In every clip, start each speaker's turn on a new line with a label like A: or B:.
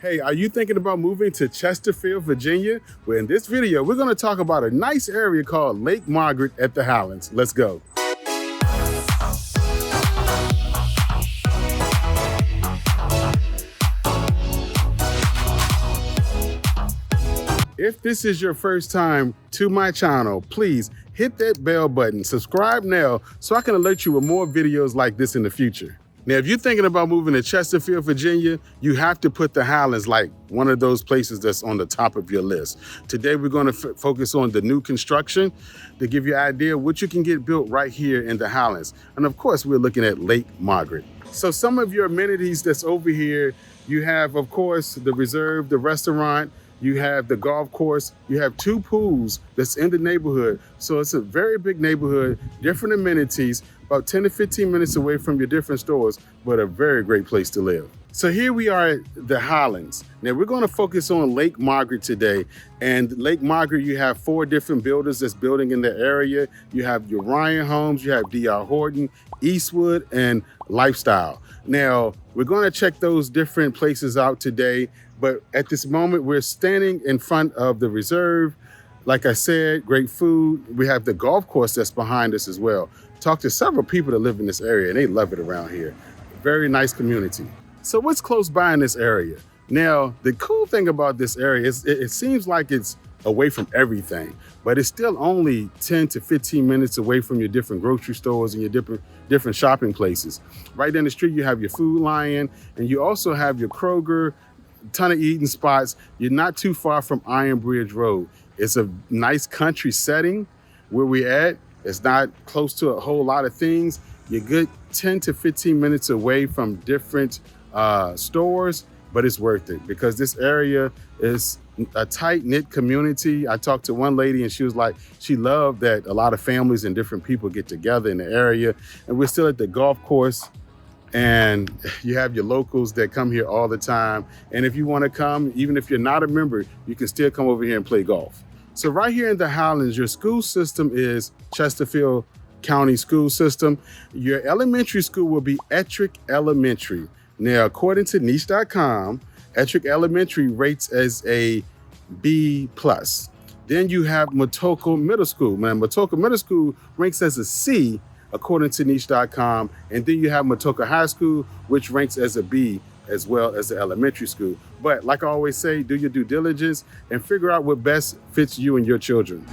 A: Hey, are you thinking about moving to Chesterfield, Virginia? Well, in this video, we're going to talk about a nice area called Lake Margaret at the Highlands. Let's go. If this is your first time to my channel, please hit that bell button, subscribe now so I can alert you with more videos like this in the future. Now, if you're thinking about moving to Chesterfield, Virginia, you have to put the Highlands like one of those places that's on the top of your list. Today, we're going to focus on the new construction to give you an idea of what you can get built right here in the Highlands. And of course, we're looking at Lake Margaret. So some of your amenities that's over here, you have, of course, the reserve, the restaurant, you have the golf course, you have 2 pools that's in the neighborhood. So it's a very big neighborhood, different amenities, about 10 to 15 minutes away from your different stores, but a very great place to live. So here we are at the Highlands. Now we're going to focus on Lake Margaret today. And Lake Margaret, you have 4 different builders that's building in the area. You have your Ryan Homes, you have DR Horton, Eastwood, and Lifestyle. Now we're going to check those different places out today. But at this moment, we're standing in front of the reserve. Like I said, great food. We have the golf course that's behind us as well. Talked to several people that live in this area and they love it around here. Very nice community. So what's close by in this area? Now, the cool thing about this area is it seems like it's away from everything, but it's still only 10 to 15 minutes away from your different grocery stores and your different shopping places. Right down the street, you have your Food Lion, and you also have your Kroger, ton of eating spots. You're not too far from Iron Bridge Road. It's a nice country setting where we're at. It's not close to a whole lot of things. You're good 10 to 15 minutes away from different stores, but it's worth it because this area is a tight-knit community. I talked to one lady and she was like, she loved that a lot of families and different people get together in the area. And we're still at the golf course. And you have your locals that come here all the time. And if you want to come, even if you're not a member, you can still come over here and play golf. So right here in the Highlands, your school system is Chesterfield County School System. Your elementary school will be Ettrick Elementary. Now, according to niche.com, Ettrick Elementary rates as a B+. Then you have Matoka Middle School. Man, Matoka Middle School ranks as a C, according to niche.com. And then you have Matoka High School, which ranks as a B, as well as the elementary school. But like I always say, do your due diligence and figure out what best fits you and your children.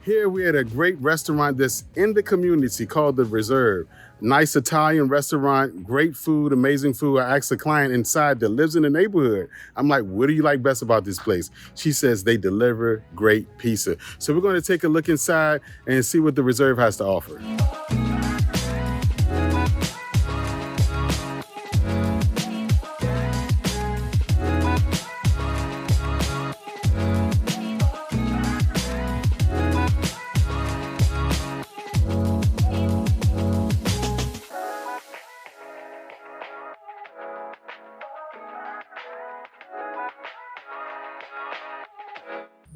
A: Here we're at a great restaurant that's in the community called The Reserve. Nice Italian restaurant, great food, amazing food. I asked a client inside that lives in the neighborhood. I'm like, what do you like best about this place? She says they deliver great pizza. So we're going to take a look inside and see what The Reserve has to offer.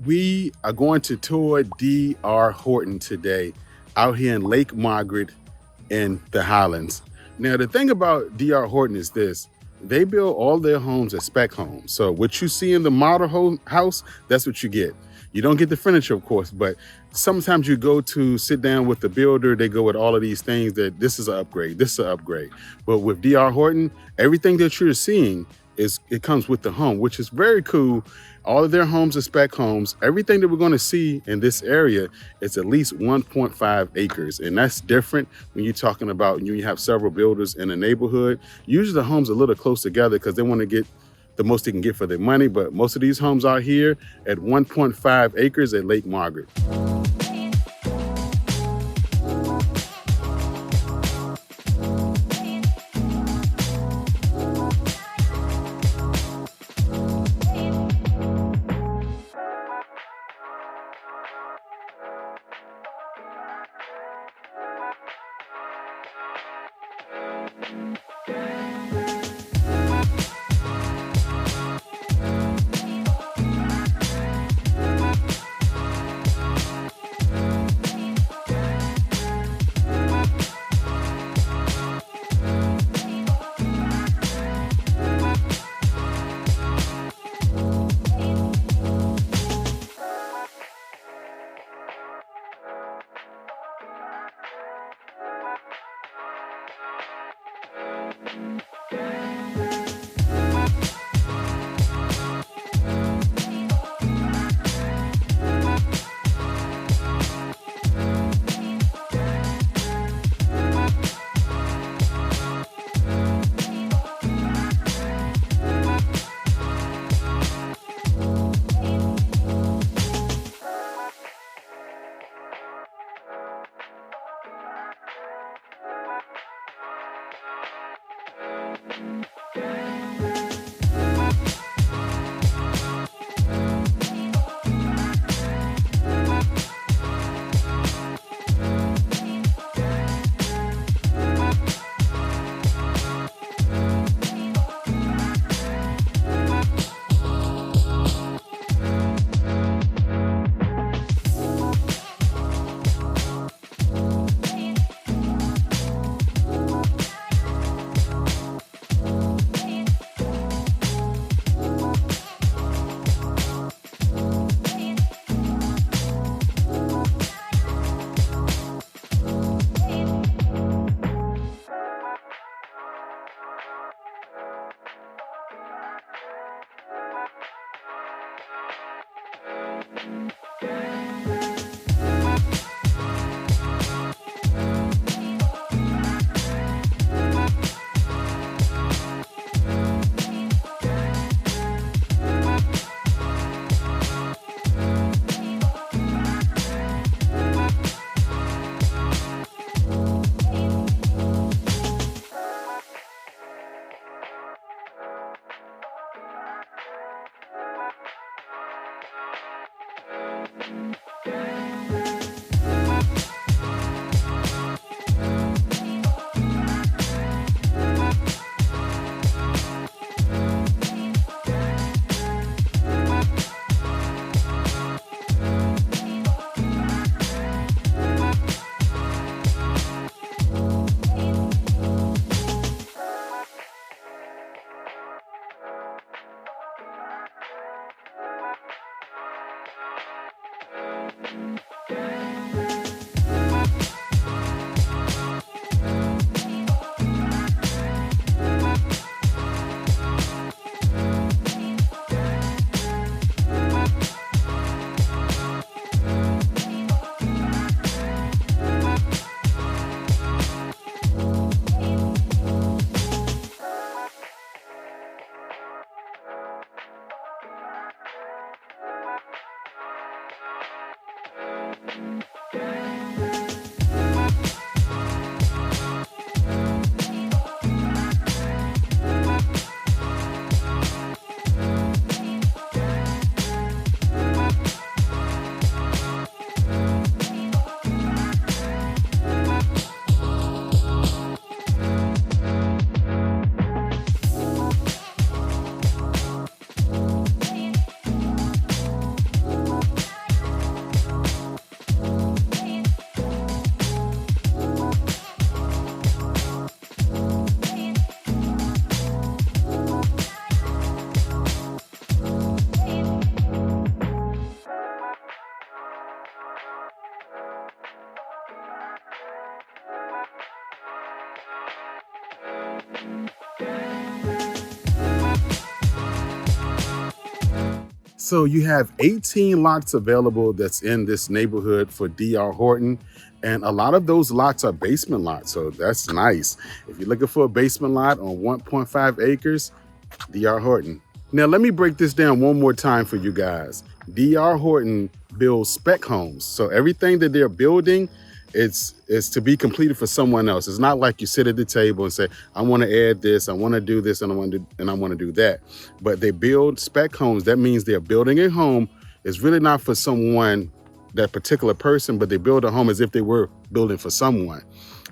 A: We are going to tour DR Horton today out here in Lake Margaret in the Highlands. Now, the thing about DR Horton is this. They build all their homes as spec homes. So what you see in the model house, that's what you get. You don't get the furniture, of course, but sometimes you go to sit down with the builder, they go with all of these things that this is an upgrade, this is an upgrade. But with DR Horton, everything that you're seeing it comes with the home, which is very cool. All of their homes are spec homes. Everything that we're going to see in this area is at least 1.5 acres. And that's different when you're talking about, you have several builders in a neighborhood. Usually the homes are a little close together because they want to get the most they can get for their money, but most of these homes out here at 1.5 acres at Lake Margaret. So you have 18 lots available that's in this neighborhood for DR Horton. And a lot of those lots are basement lots, so that's nice. If you're looking for a basement lot on 1.5 acres, DR Horton. Now, let me break this down one more time for you guys. D.R. Horton builds spec homes. So everything that they're building, it's to be completed for someone else. It's not like you sit at the table and say, I want to add this, I want to do this, and I want to do that. But they build spec homes. That means they're building a home. It's really not for someone, that particular person, but they build a home as if they were building for someone.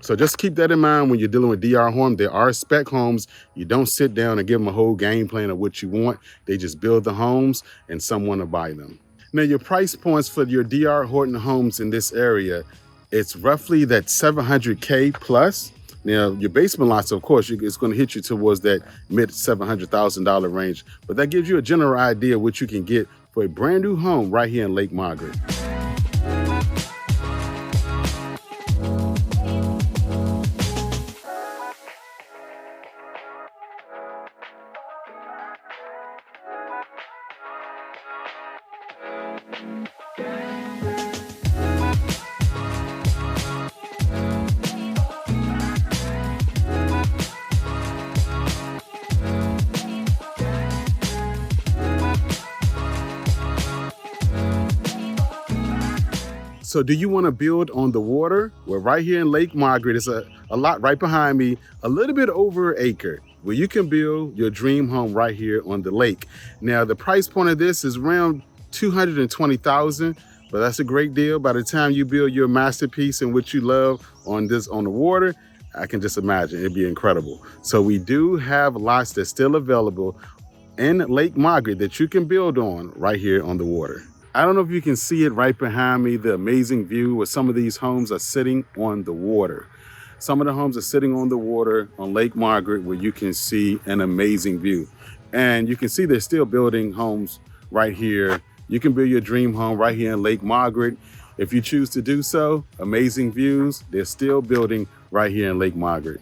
A: So just keep that in mind when you're dealing with D.R. Horton. There are spec homes. You don't sit down and give them a whole game plan of what you want. They just build the homes and someone will buy them. Now, your price points for your D.R. Horton homes in this area, it's roughly that $700K plus. Now, your basement lots, of course, it's going to hit you towards that mid $700,000 range, but that gives you a general idea of what you can get for a brand new home right here in Lake Margaret. So do you want to build on the water? Well, right here in Lake Margaret, it's a lot right behind me, a little bit over an acre, where you can build your dream home right here on the lake. Now, the price point of this is around $220,000, but that's a great deal. By the time you build your masterpiece and what you love on the water, I can just imagine it'd be incredible. So we do have lots that's still available in Lake Margaret that you can build on right here on the water. I don't know if you can see it right behind me, the amazing view where some of these homes are sitting on the water. Some of the homes are sitting on the water on Lake Margaret where you can see an amazing view. And you can see they're still building homes right here. You can build your dream home right here in Lake Margaret. If you choose to do so, amazing views, they're still building right here in Lake Margaret.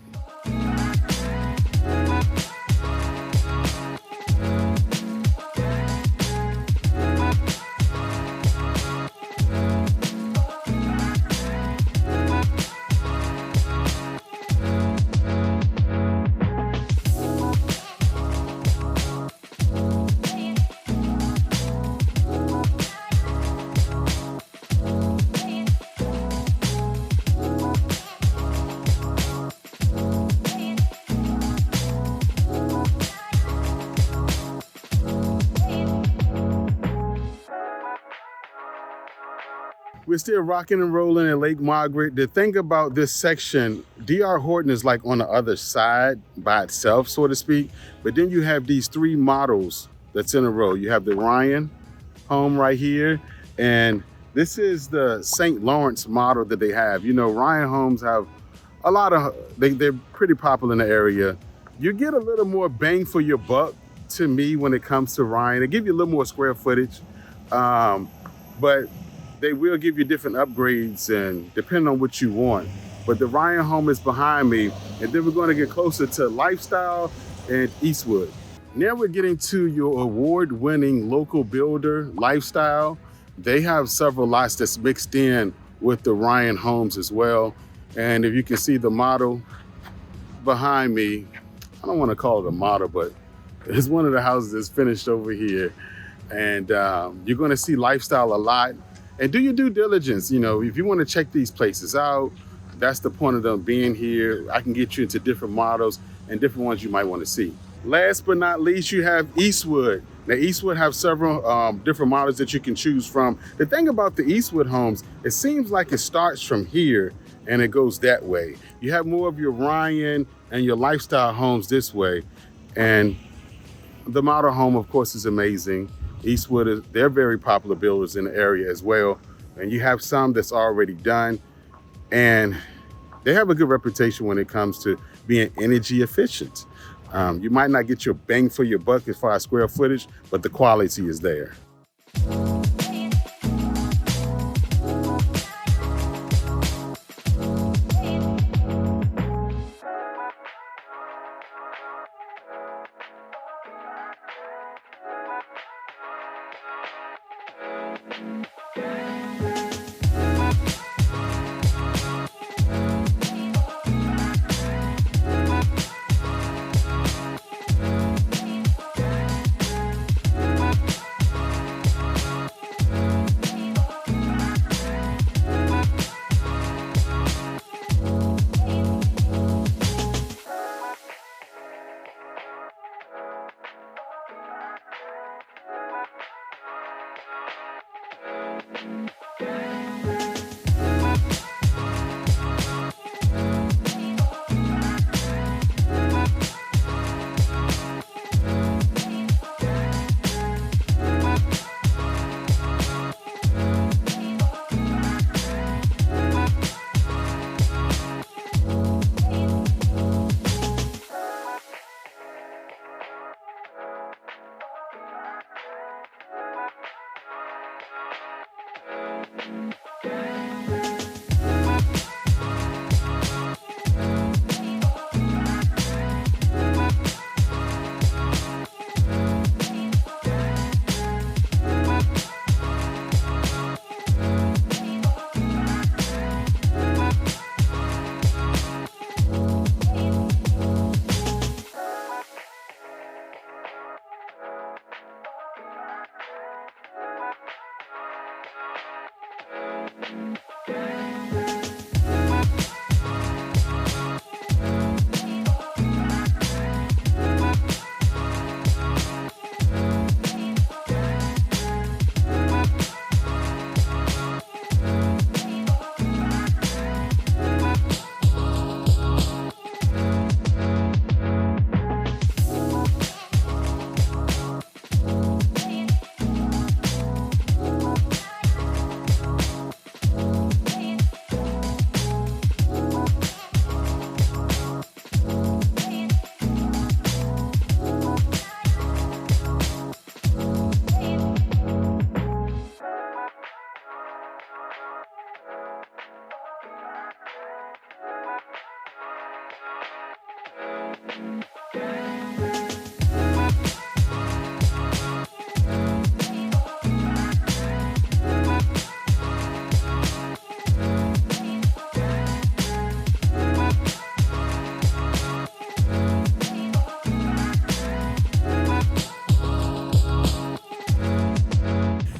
A: We're still rocking and rolling in Lake Margaret. The thing about this section, D.R. Horton is like on the other side by itself, so to speak. But then you have these three models that's in a row. You have the Ryan home right here. And this is the St. Lawrence model that they have. You know, Ryan homes have a lot of, they're pretty popular in the area. You get a little more bang for your buck to me when it comes to Ryan. They give you a little more square footage, but they will give you different upgrades and depending on what you want. But the Ryan home is behind me, and then we're going to get closer to Lifestyle and Eastwood. Now we're getting to your award-winning local builder, Lifestyle. They have several lots that's mixed in with the Ryan homes as well. And if you can see the model behind me, I don't want to call it a model, but it's one of the houses that's finished over here. And you're going to see Lifestyle a lot. And do your due diligence. You know, if you want to check these places out, that's the point of them being here. I can get you into different models and different ones you might want to see. Last but not least, you have Eastwood. Now, Eastwood have several different models that you can choose from. The thing about the Eastwood homes, it seems like it starts from here and it goes that way. You have more of your Ryan and your Lifestyle homes this way. And the model home, of course, is amazing. Eastwood, they're very popular builders in the area as well. And you have some that's already done. And they have a good reputation when it comes to being energy efficient. You might not get your bang for your buck as far as square footage, but the quality is there.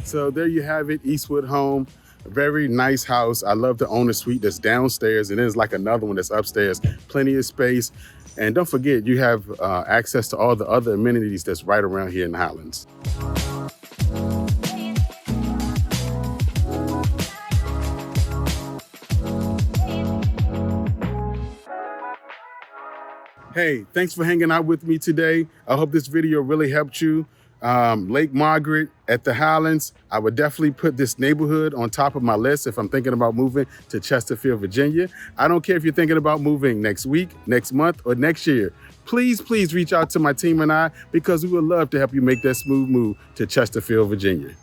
A: So there you have it, Eastwood home. A very nice house. I love the owner suite that's downstairs, and there's like another one that's upstairs. Plenty of space. And don't forget, you have access to all the other amenities that's right around here in the Highlands. Hey, thanks for hanging out with me today. I hope this video really helped you. Lake Margaret at the Highlands, I would definitely put this neighborhood on top of my list if I'm thinking about moving to Chesterfield, Virginia. I don't care if you're thinking about moving next week, next month, or next year. Please reach out to my team and I, because we would love to help you make that smooth move to Chesterfield, Virginia.